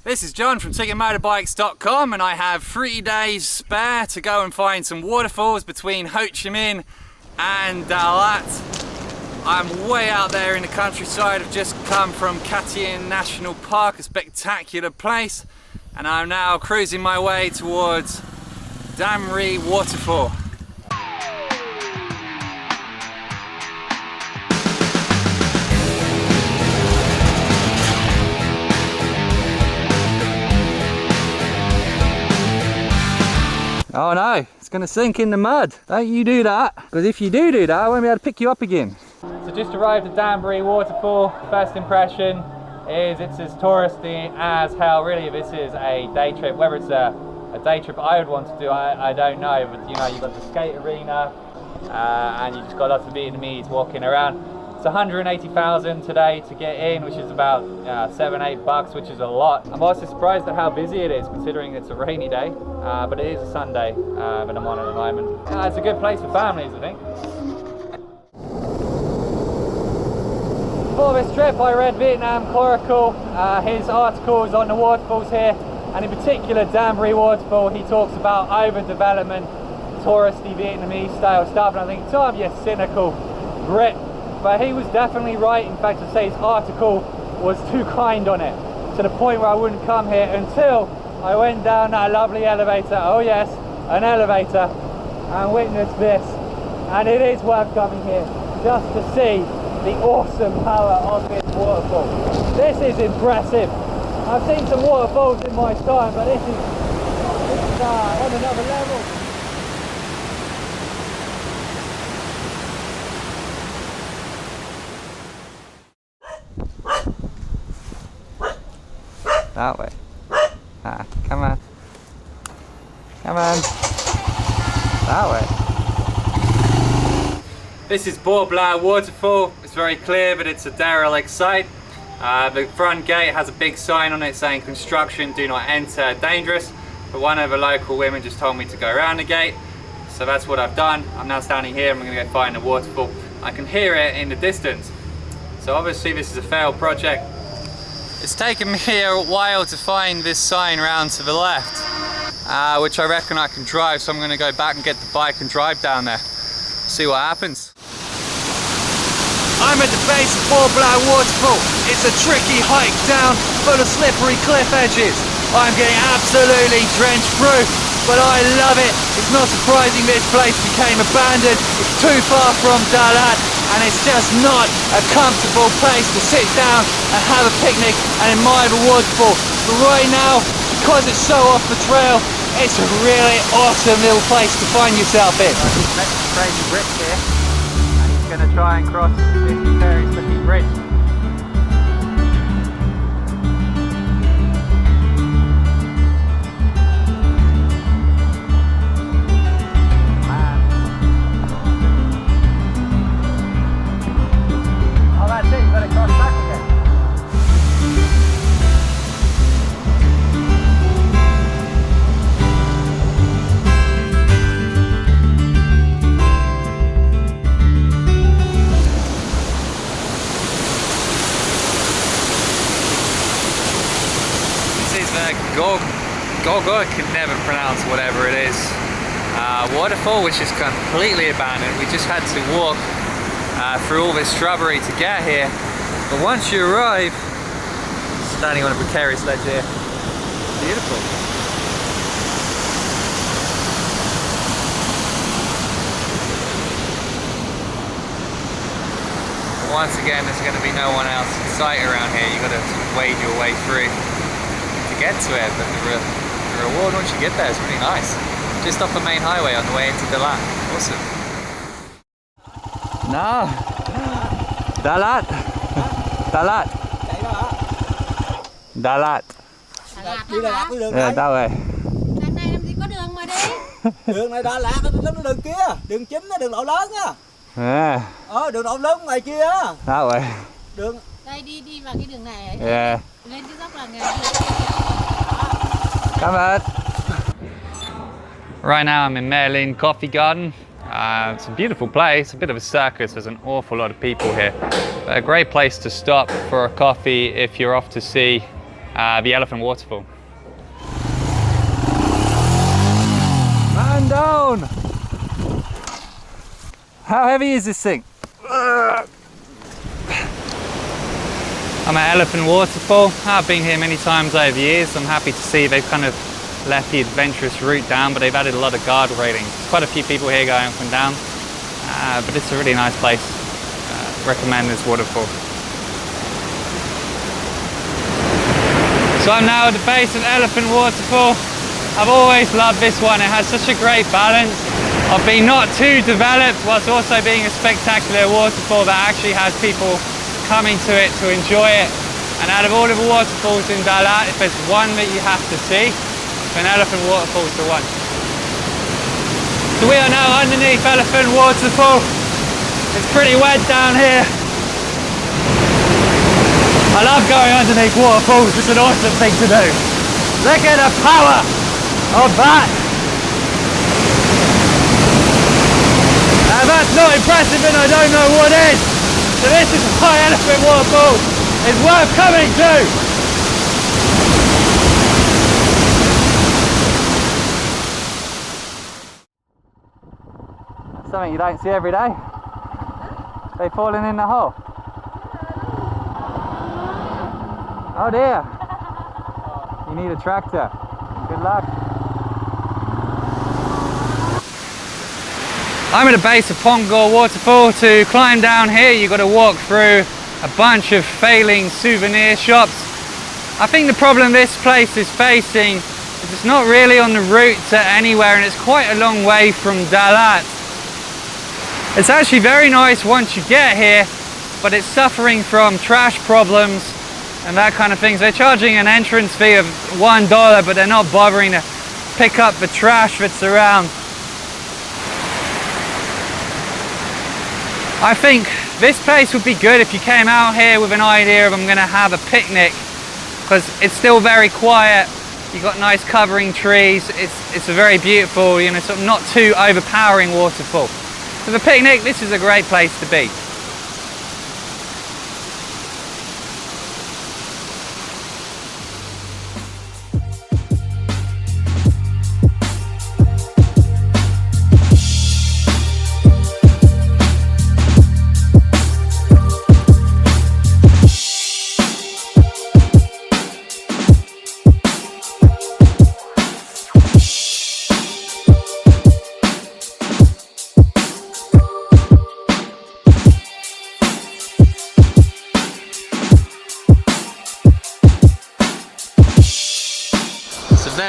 This is John from TigitMotorbikes.com, and I have 3 days spare to go and find some waterfalls between Ho Chi Minh and Dalat. I'm way out there in the countryside. I've just come from Katien National Park, a spectacular place, and I'm now cruising my way towards Dambri Waterfall. Oh no, it's going to sink in the mud. Don't you do that, because if you do that, I won't be able to pick you up again. So just arrived at Dambri Waterfall. First impression is it's as touristy as hell. Really, this is a day trip. Whether it's a day trip I would want to do, I don't know. But you know, you've got the skate arena and you've just got lots of Vietnamese walking around. It's 180,000 today to get in, which is about $7-8, which is a lot. I'm also surprised at how busy it is, considering it's a rainy day, but it is a Sunday that I'm on at the moment. It's a good place for families, I think. For this trip, I read Vietnam Chronicle, his articles on the waterfalls here, and in particular Dambri Waterfall. He talks about overdevelopment, touristy Vietnamese style stuff, and I think, Tom, you cynical Brit. But he was definitely right. In fact, I'd say his article was too kind on it, to the point where I wouldn't come here until I went down that lovely elevator. Oh yes, an elevator, and witnessed this. And it is worth coming here just to see the awesome power of this waterfall. This is impressive. I've seen some waterfalls in my time, but this is on another level. That way. Come on. Come on. That way. This is Bla Waterfall. It's very clear, but it's a derelict site. The front gate has a big sign on it saying construction, do not enter, dangerous. But one of the local women just told me to go around the gate. So that's what I've done. I'm now standing here and we're going to go find the waterfall. I can hear it in the distance. So obviously this is a failed project. It's taken me a while to find this sign round to the left, which I reckon I can drive, so I'm going to go back and get the bike and drive down there, see what happens. I'm at the base of Bla Waterfall. It's a tricky hike down, full of slippery cliff edges. I'm getting absolutely drenched through, but I love it. It's not surprising this place became abandoned. It's too far from Dalat, and it's just not a comfortable place to sit down and have a picnic and admire the waterfall. But right now, because it's so off the trail, it's a really awesome little place to find yourself in. He's met some crazy Brits here, and he's going to try and cross this very slippy bridge. Gougah can never pronounce whatever it is. Waterfall, which is completely abandoned. We just had to walk through all this shrubbery to get here. But once you arrive, standing on a precarious ledge here, beautiful. Once again, there's going to be no one else in sight around here. You've got to wade your way through to get to it, but the reward once you get there is really nice. Just off the main highway on the way into Dalat. Awesome. No. Dalat. Dalat. Dalat. Đi Đà Lạt đi đường này. Đâu rồi? Đằng này làm gì có đường mà đi. Đường này Đà Lạt, đường kia, đường chính á, đường lộ lớn á. Đường lộ lớn ngoài kia á. Đâu rồi? Đường đây đi vào cái đường này ấy. Yeah. Lên cái dốc là nghề. Come on. Right now I'm in Lien Coffee Garden. It's a beautiful place, a bit of a circus. There's an awful lot of people here. But a great place to stop for a coffee if you're off to see the Elephant Waterfall. Man down! How heavy is this thing? I'm at Elephant Waterfall. I've been here many times over the years. I'm happy to see they've kind of left the adventurous route down, but they've added a lot of guard railings. Quite a few people here going up and down, but it's a really nice place. Recommend this waterfall. So I'm now at the base of Elephant Waterfall. I've always loved this one. It has such a great balance of being not too developed whilst also being a spectacular waterfall that actually has people coming to it to enjoy it. And out of all of the waterfalls in Dalat, if there's one that you have to see, then Elephant Waterfall is the one. So we are now underneath Elephant Waterfall. It's pretty wet down here. I love going underneath waterfalls. It's an awesome thing to do. Look at the power of that. If that's not impressive, then I don't know what is. So this is why Elephant Waterfall is worth coming to. Something you don't see every day. They falling in the hole. Oh dear. You need a tractor. Good luck. I'm at the base of Pongour Waterfall. To climb down here, you've got to walk through a bunch of failing souvenir shops. I think the problem this place is facing is it's not really on the route to anywhere, and it's quite a long way from Dalat. It's actually very nice once you get here, but it's suffering from trash problems and that kind of thing. So they're charging an entrance fee of $1, but they're not bothering to pick up the trash that's around. I think this place would be good if you came out here with an idea of I'm going to have a picnic, because it's still very quiet. You've got nice covering trees. It's a very beautiful, you know, sort of not too overpowering waterfall. For the picnic, this is a great place to be.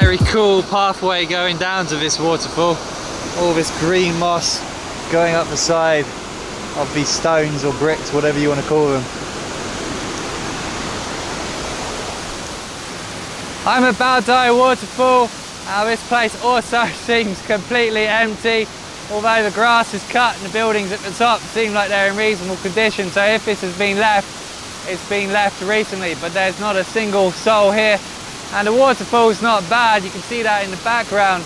Very cool pathway going down to this waterfall. All this green moss going up the side of these stones or bricks, whatever you want to call them. I'm at Bao Dai Waterfall. This place also seems completely empty, although the grass is cut and the buildings at the top seem like they're in reasonable condition. So if this has been left, it's been left recently, but there's not a single soul here. And the waterfall's not bad, you can see that in the background.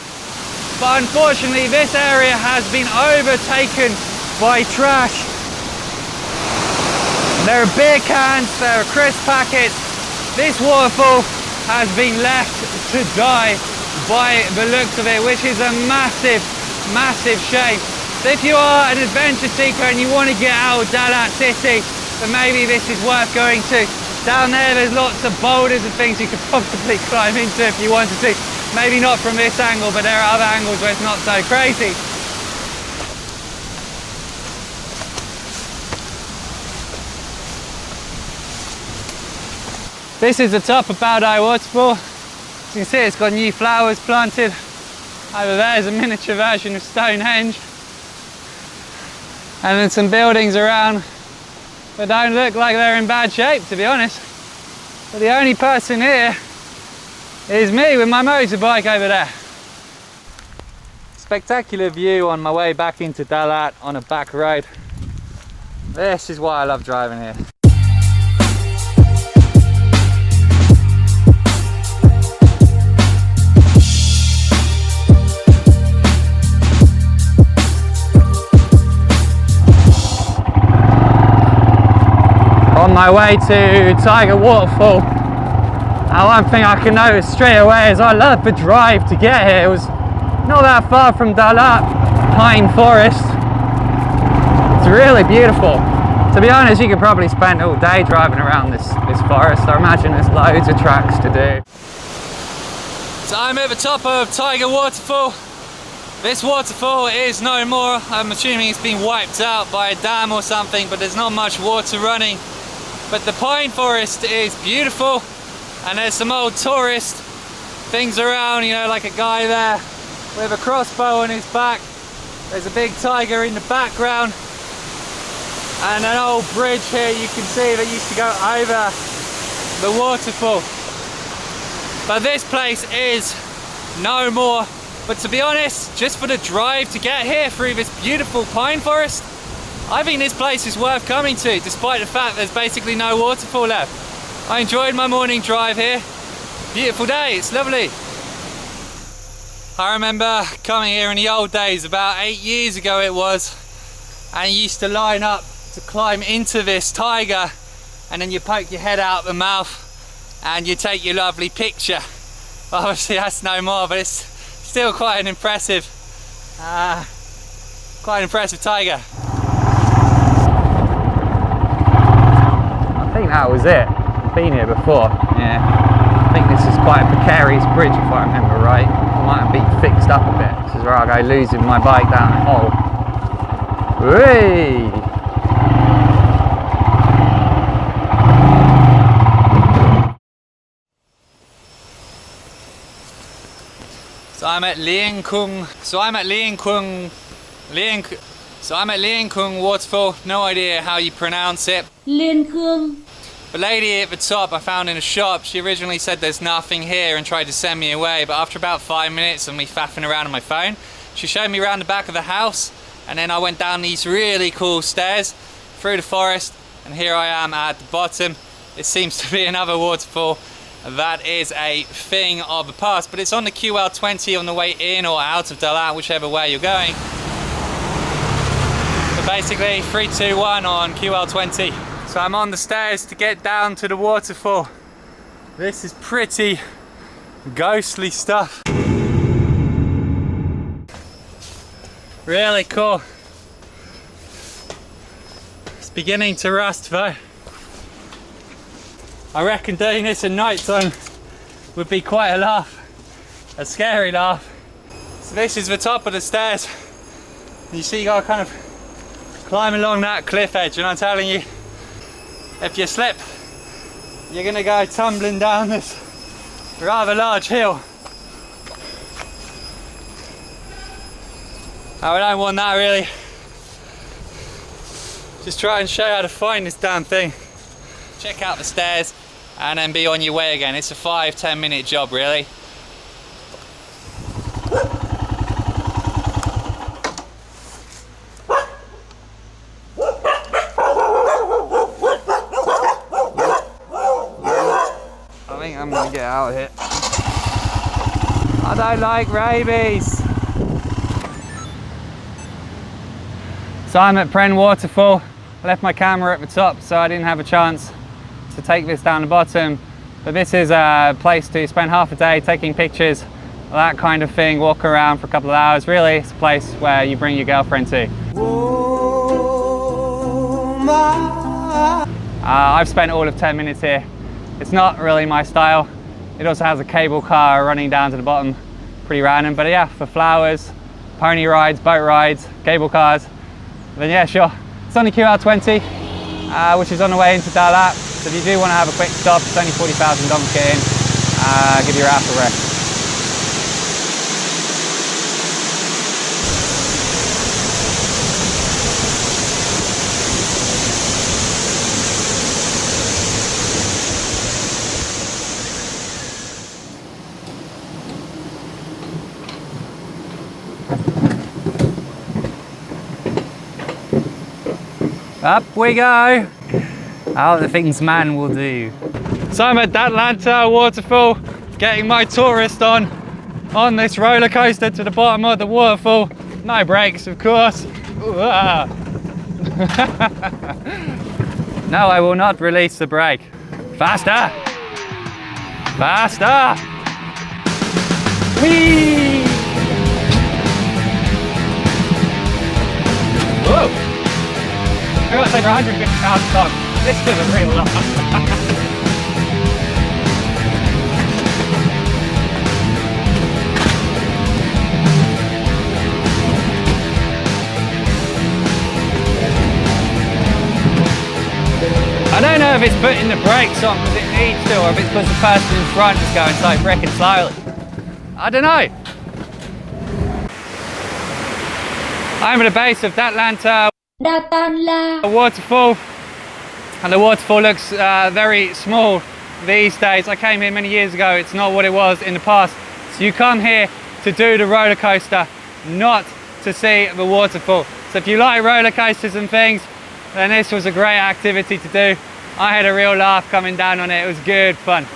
But unfortunately this area has been overtaken by trash. There are beer cans, there are crisp packets. This waterfall has been left to die by the looks of it, which is a massive, massive shame. So if you are an adventure seeker and you want to get out of Dalat city, then maybe this is worth going to. Down there, there's lots of boulders and things you could probably climb into if you wanted to. Maybe not from this angle, but there are other angles where it's not so crazy. This is the top of Bao Dai Waterfall. As you can see, it's got new flowers planted. Over there is a miniature version of Stonehenge. And then some buildings around that don't look like they're in bad shape, to be honest. But the only person here is me with my motorbike over there. Spectacular view on my way back into Dalat on a back road. This is why I love driving here. On my way to Tigit Waterfall. One thing I can notice straight away is I love the drive to get here. It was not that far from Dalat, pine forest. It's really beautiful. To be honest, you could probably spend all day driving around this forest. I imagine there's loads of tracks to do. So I'm at the top of Tigit Waterfall. This waterfall is no more. I'm assuming it's been wiped out by a dam or something, but there's not much water running. But the pine forest is beautiful, and there's some old tourist things around, you know, like a guy there with a crossbow on his back. There's a big tiger in the background, and an old bridge here you can see that used to go over the waterfall. But this place is no more. But to be honest, just for the drive to get here through this beautiful pine forest, I think this place is worth coming to, despite the fact there's basically no waterfall left. I enjoyed my morning drive here. Beautiful day, it's lovely. I remember coming here in the old days, about 8 years ago it was, and you used to line up to climb into this tiger, and then you poke your head out the mouth and you take your lovely picture. Obviously that's no more, but it's still quite an impressive tiger. I think that was it. I've been here before. Yeah. I think this is quite a precarious bridge if I remember right. It might be fixed up a bit. This is where I go losing my bike down a hole. Whee! So I'm at Lien Khuong Waterfall. No idea how you pronounce it. Lien Khuong. The lady at the top I found in a shop, she originally said there's nothing here and tried to send me away, but after about 5 minutes of me faffing around on my phone, she showed me around the back of the house, and then I went down these really cool stairs through the forest, and here I am at the bottom. It seems to be another waterfall. That is a thing of the past, but it's on the QL20 on the way in or out of Dalat, whichever way you're going. So basically 3, 2, 1 on QL20. So I'm on the stairs to get down to the waterfall. This is pretty ghostly stuff. Really cool. It's beginning to rust though. I reckon doing this at night time would be quite a laugh, a scary laugh. So this is the top of the stairs. You see you gotta kind of climb along that cliff edge, and I'm telling you, if you slip, you're gonna go tumbling down this rather large hill. Oh, I don't want that really. Just try and show you how to find this damn thing. Check out the stairs and then be on your way again. It's a 5-10 minute job really. I think I'm gonna get out of here. I don't like rabies. So I'm at Prenn Waterfall. I left my camera at the top so I didn't have a chance to take this down the bottom, but this is a place to spend half a day taking pictures, that kind of thing, walk around for a couple of hours. Really, it's a place where you bring your girlfriend to. I've spent all of 10 minutes here. It's not really my style. It also has a cable car running down to the bottom, pretty random, but yeah, for flowers, pony rides, boat rides, cable cars, then yeah, sure. It's on the QL20, which is on the way into Dalat. So if you do want to have a quick stop, it's only $40,000 to get in. Give your ass a rest. Up we go! All the things man will do. So I'm at Datanla Waterfall, getting my tourist on this roller coaster to the bottom of the waterfall. No brakes, of course. No, I will not release the brake. Faster! Faster! Whee! Whoa! I got like 150 pounds top. This is a real lot. I don't know if it's putting the brakes on because it needs to, or if it's because the person in front is going so freaking slowly. I don't know. I'm at the base of Datanla Waterfall, and the waterfall looks very small these days. I came here many years ago. It's not what it was in the past. So you come here to do the roller coaster, not to see the waterfall. So if you like roller coasters and things, then this was a great activity to do. I had a real laugh coming down on it. It was good fun.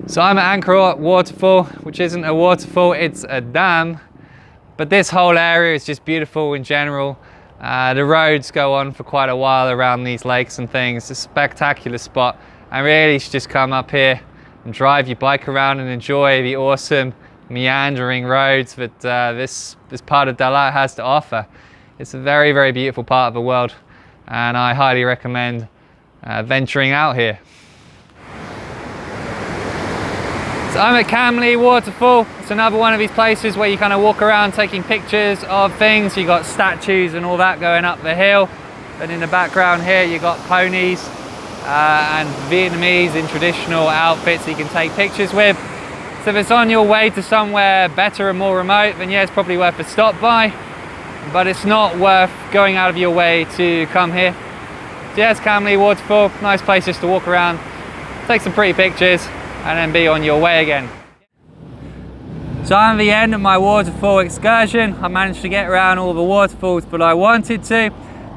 So I'm at Ankroet Waterfall, which isn't a waterfall, it's a dam. But this whole area is just beautiful in general. The roads go on for quite a while around these lakes and things. It's a spectacular spot. And really you should just come up here and drive your bike around and enjoy the awesome meandering roads that this part of Dalat has to offer. It's a very, very beautiful part of the world, and I highly recommend venturing out here. So I'm at Ly Waterfall. It's another one of these places where you kind of walk around taking pictures of things. You got statues and all that going up the hill, and in the background here you got ponies and Vietnamese in traditional outfits that you can take pictures with. So if it's on your way to somewhere better and more remote, then yeah, it's probably worth a stop by, but it's not worth going out of your way to come here. So yeah, it's Ly Waterfall, nice place just to walk around, take some pretty pictures, and then be on your way again. So I'm at the end of my waterfall excursion. I managed to get around all the waterfalls but I wanted to.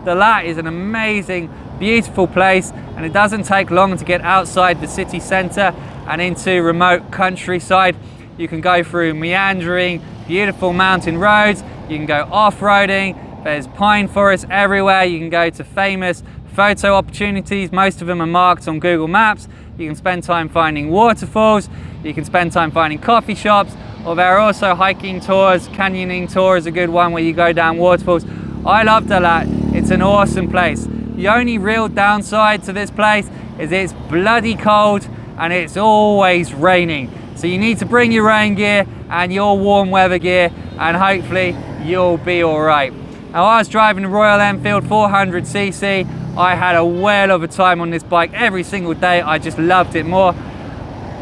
Dalat is an amazing, beautiful place, and it doesn't take long to get outside the city centre and into remote countryside. You can go through meandering, beautiful mountain roads, you can go off-roading, there's pine forests everywhere, you can go to famous photo opportunities, most of them are marked on Google Maps. You can spend time finding waterfalls, you can spend time finding coffee shops, or there are also hiking tours. Canyoning tour is a good one where you go down waterfalls. I love Dalat, it's an awesome place. The only real downside to this place is it's bloody cold and it's always raining. So you need to bring your rain gear and your warm weather gear, and hopefully you'll be all right. Now I was driving the Royal Enfield 400cc. I had a whale of a time on this bike every single day. I just loved it more.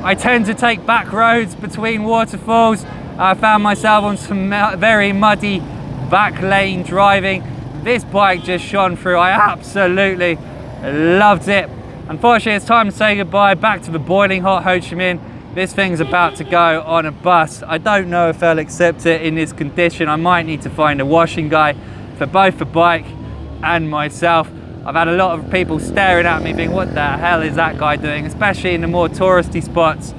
I tend to take back roads between waterfalls. I found myself on some very muddy back lane driving. This bike just shone through. I absolutely loved it. Unfortunately, it's time to say goodbye back to the boiling hot Ho Chi Minh. This thing's about to go on a bus. I don't know if they'll accept it in this condition. I might need to find a washing guy for both the bike and myself. I've had a lot of people staring at me thinking, what the hell is that guy doing? Especially in the more touristy spots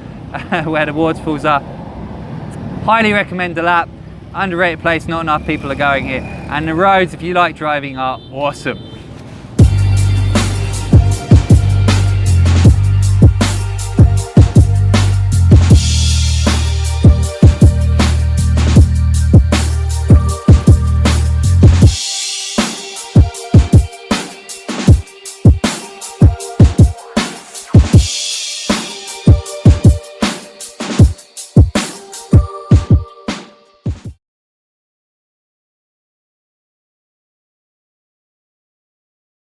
where the waterfalls are. Highly recommend Dalat. Underrated place, not enough people are going here. And the roads, if you like driving, are awesome.